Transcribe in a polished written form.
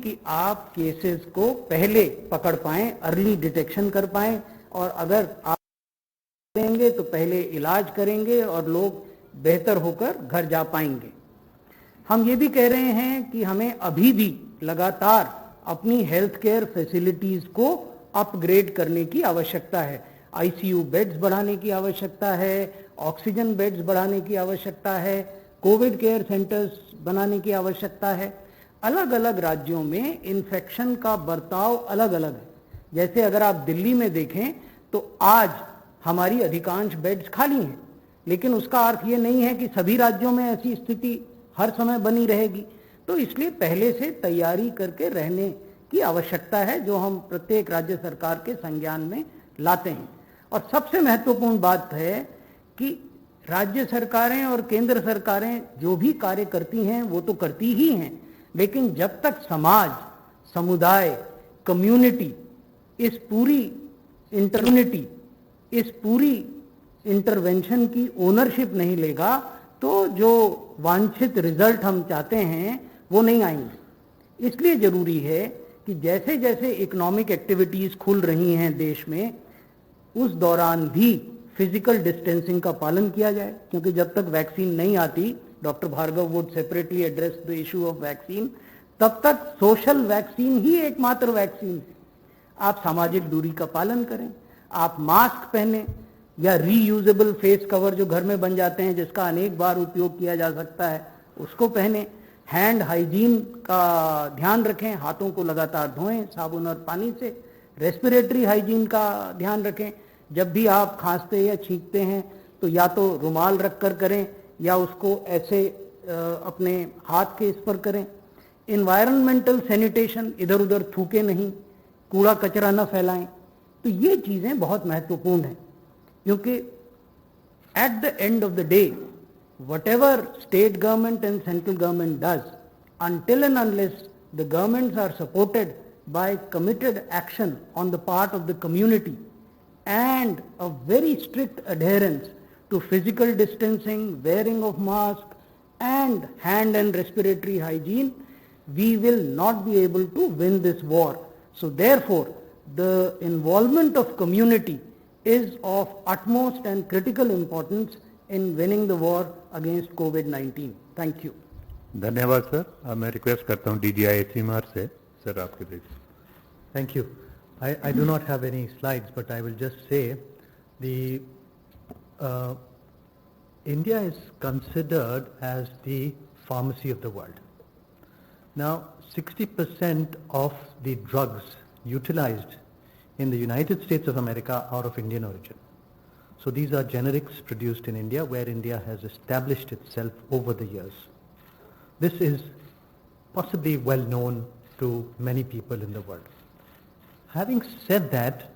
कि आप केसेस को पहले पकड़ पाएं, अर्ली डिटेक्शन कर पाएं, और अगर आप करेंगे तो पहले इलाज करेंगे और लोग बेहतर होकर घर जा पाएंगे। हम ये भी कह रहे हैं कि हमें अभी भी लगातार अपनी हेल्थ केयर फैसिलिटीज को अपग्रेड करने की आवश्यकता है। आईसीयू बेड्स बढ़ाने की आवश्यकता है, ऑक्सीजन बेड्स बढ़ाने की आवश्यकता है, कोविड केयर सेंटर्स बनाने की आवश्यकता है। अलग अलग राज्यों में इन्फेक्शन का बर्ताव अलग अलग है। जैसे अगर आप दिल्ली में देखें तो आज हमारी अधिकांश बेड्स खाली हैं, लेकिन उसका अर्थ ये नहीं है कि सभी राज्यों में ऐसी स्थिति हर समय बनी रहेगी। तो इसलिए पहले से तैयारी करके रहने की आवश्यकता है, जो हम प्रत्येक राज्य सरकार के संज्ञान में लाते हैं। और सबसे महत्वपूर्ण बात है कि राज्य सरकारें और केंद्र सरकारें जो भी कार्य करती हैं वो तो करती ही हैं, लेकिन जब तक समाज, समुदाय, कम्युनिटी इस पूरी इंटरवेंशन की ओनरशिप नहीं लेगा तो जो वांछित रिजल्ट हम चाहते हैं वो नहीं आएंगे। इसलिए जरूरी है कि जैसे जैसे इकोनॉमिक एक्टिविटीज खुल रही हैं देश में, उस दौरान भी फिजिकल डिस्टेंसिंग का पालन किया जाए, क्योंकि जब तक वैक्सीन नहीं आती, doctor Bhargava would separately address the issue of vaccine, तब तक सोशल वैक्सीन ही एकमात्र वैक्सीन है। आप सामाजिक दूरी का पालन करें, आप मास्क पहने या रीयूजेबल फेस कवर जो घर में बन जाते हैं जिसका अनेक बार उपयोग किया जा सकता है उसको पहने, हैंड हाइजीन का ध्यान रखें, हाथों को लगातार धोएं साबुन और पानी से, रेस्पिरेटरी हाइजीन का ध्यान रखें। जब भी आप खांसते या छींकते हैं तो या तो रुमाल रख कर करें या उसको ऐसे अपने हाथ के इस पर करें। इन्वायरमेंटल सैनिटेशन, इधर उधर थूके नहीं, कूड़ा कचरा न फैलाएं। तो ये चीज़ें बहुत महत्वपूर्ण हैं, क्योंकि at the end of the day whatever state government and central government does, until and unless the governments are supported by committed action on the part of the community and a very strict adherence to physical distancing, wearing of mask and hand and respiratory hygiene, we will not be able to win this war. So therefore, the involvement of community is of utmost and critical importance in winning the war against COVID-19. Thank you. धन्यवाद sir. मैं request करता हूँ DGIHMR से sir आपके लिए। Thank you. I do not have any slides, but I will just say India is considered as the pharmacy of the world. Now, 60% of the drugs utilized in the United States of America are of Indian origin. So these are generics produced in India, where India has established itself over the years. This is possibly well known to many people in the world. Having said that,